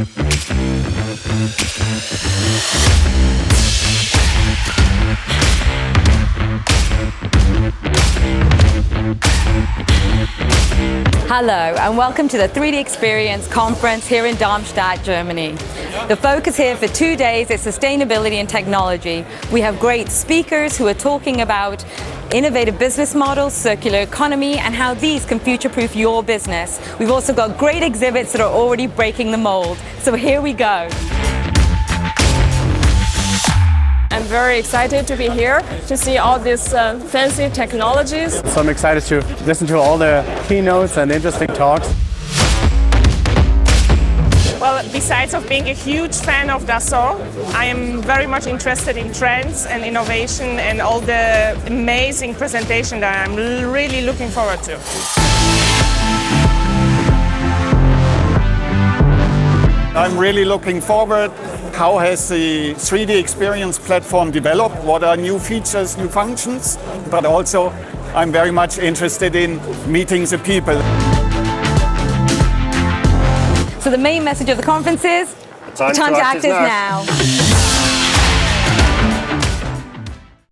Hello and welcome to the 3DEXPERIENCE conference here in Darmstadt, Germany. The focus here for 2 days is sustainability and technology. We have great speakers who are talking about innovative business models, circular economy, and how these can future-proof your business. We've also got great exhibits that are already breaking the mold. So here we go. I'm very excited to be here to see all these fancy technologies. So I'm excited to listen to all the keynotes and interesting talks. Well, besides of being a huge fan of Dassault, I am very much interested in trends and innovation and all the amazing presentation that I'm really looking forward to. I'm really looking forward. How has the 3DEXPERIENCE platform developed? What are new features, new functions? But also, I'm very much interested in meeting the people. So the main message of the conference is, time to act is now.